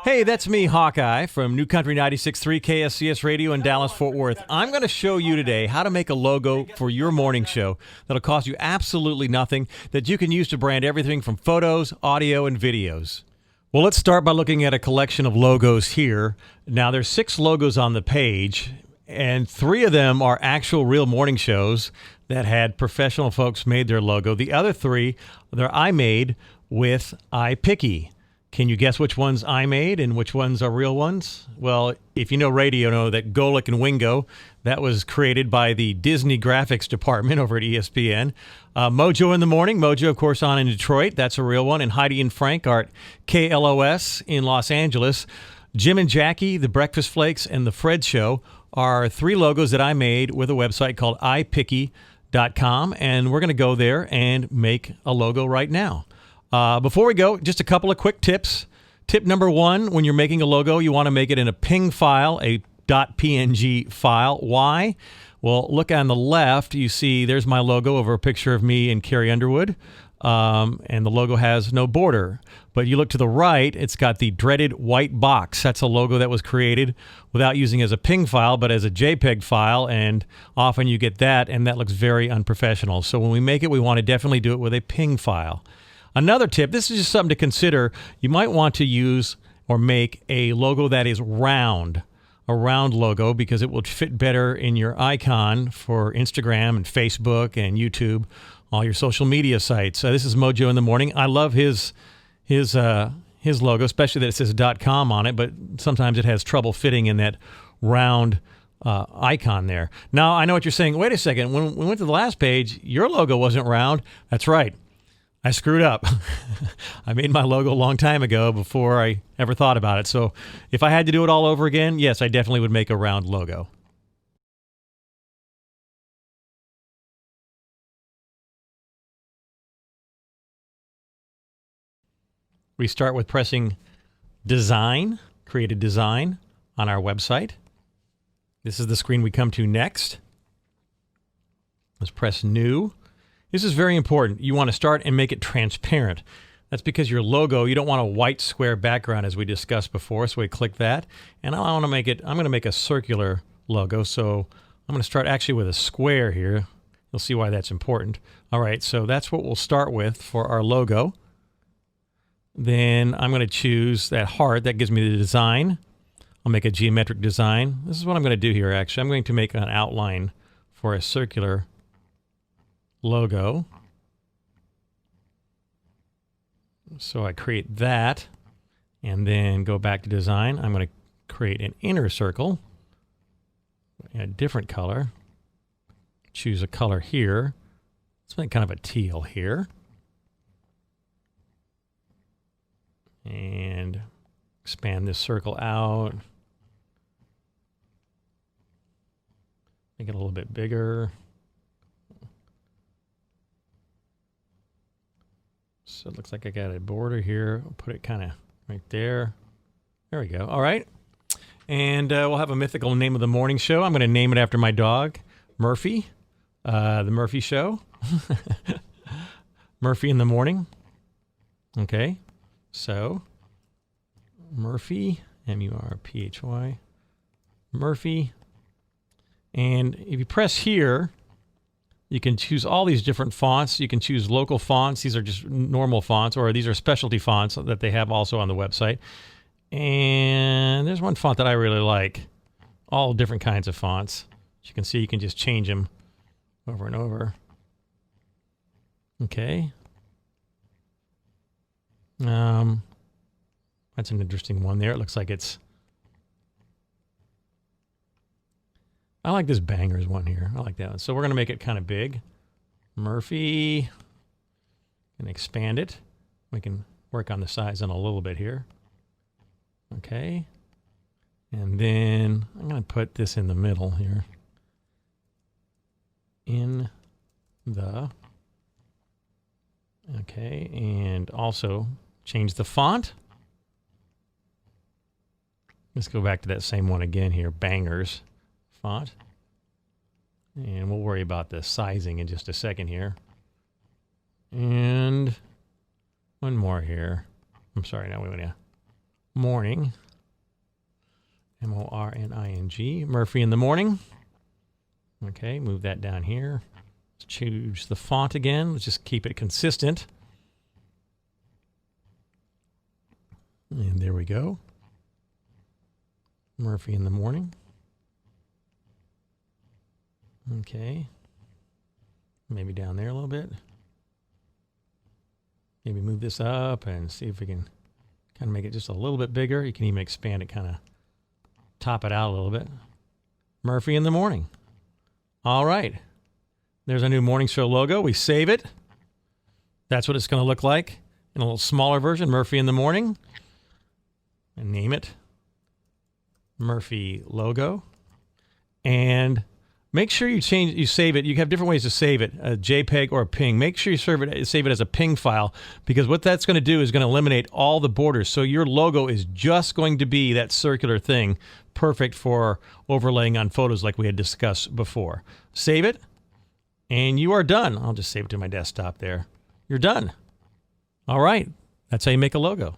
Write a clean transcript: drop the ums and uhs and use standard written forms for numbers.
Hey, that's me, Hawkeye, from New Country 96.3 KSCS Radio in Dallas-Fort Worth. I'm going to show you today how to make a logo for your morning show that'll cost you absolutely nothing, that you can use to brand everything from photos, audio, and videos. Well, let's start by looking at a collection of logos here. Now, there's 6 logos on the page, and 3 of them are actual real morning shows that had professional folks made their logo. The other 3, I made with jpeg. Can you guess which ones I made and which ones are real ones? Well, if you know radio, know that Golic and Wingo, that was created by the Desgn graphics department over at ESPN. Mojo in the Morning, Mojo, of course, on in Detroit. That's a real one. And Heidi and Frank are at KLOS in Los Angeles. Jim and Jackie, The Breakfast Flakes, and The Fred Show are 3 logos that I made with a website called jpeg.com. And we're going to go there and make a logo right now. Before we go, just a couple of quick tips. Tip number 1, when you're making a logo, you want to make it in a PNG file, a .png file. Why? Well, look on the left, you see there's my logo over a picture of me and Carrie Underwood, and the logo has no border. But you look to the right, it's got the dreaded white box. That's a logo that was created without using as a PNG file, but as a JPEG file, and often you get that, and that looks very unprofessional. So when we make it, we want to definitely do it with a PNG file. Another tip, this is just something to consider, you might want to use or make a logo that is round, a round logo, because it will fit better in your icon for Instagram and Facebook and YouTube, all your social media sites. This is Mojo in the Morning. I love his logo, especially that it says .com on it, but sometimes it has trouble fitting in that round icon there. Now, I know what you're saying. Wait a second. When we went to the last page, your logo wasn't round. That's right. I screwed up. I made my logo a long time ago before I ever thought about it. So if I had to do it all over again, yes, I definitely would make a round logo. We start with pressing Design, create a design on our website. This is the screen we come to next. Let's press New. This is very important. You want to start and make it transparent. That's because your logo, you don't want a white square background as we discussed before. So we click that. And I'm going to make a circular logo. So I'm going to start actually with a square here. You'll see why that's important. All right, so that's what we'll start with for our logo. Then I'm going to choose that heart. That gives me the design. I'll make a geometric design. This is what I'm going to do here, actually. I'm going to make an outline for a circular logo. So I create that and then go back to design. I'm going to create an inner circle, a different color. Choose a color here. Let's make kind of a teal here. And expand this circle out. Make it a little bit bigger. So it looks like I got a border here. I'll put it kind of right there. There we go. All right. And we'll have a mythical name of the morning show. I'm going to name it after my dog, Murphy. The Murphy Show. Murphy in the Morning. Okay. So, Murphy, M-U-R-P-H-Y. Murphy. And if you press here, you can choose all these different fonts. You can choose local fonts. These are just normal fonts, or these are specialty fonts that they have also on the website. And there's one font that I really like. All different kinds of fonts. As you can see, you can just change them over and over. Okay. That's an interesting one there. It looks like it's... I like this Bangers one here. I like that one. So we're going to make it kind of big. Murphy. And expand it. We can work on the size in a little bit here. Okay. And then I'm going to put this in the middle here. In the... Okay. And also change the font. Let's go back to that same one again here. Bangers font. And we'll worry about the sizing in just a second here. And one more here. I'm sorry, now we want to Morning. M-O-R-N-I-N-G. Murphy in the Morning. Okay, move that down here. Let's choose the font again. Let's just keep it consistent. And there we go. Murphy in the Morning. Okay. Maybe down there a little bit. Maybe move this up and see if we can kind of make it just a little bit bigger. You can even expand it, kind of top it out a little bit. Murphy in the Morning. All right. There's our new morning show logo. We save it. That's what it's going to look like in a little smaller version. Murphy in the Morning. And name it Murphy Logo. And make sure you save it. You have different ways to save it, a JPEG or a PNG. Make sure you save it as a PNG file, because what that's going to do is going to eliminate all the borders. So your logo is just going to be that circular thing, perfect for overlaying on photos like we had discussed before. Save it, and you are done. I'll just save it to my desktop there. You're done. All right. That's how you make a logo.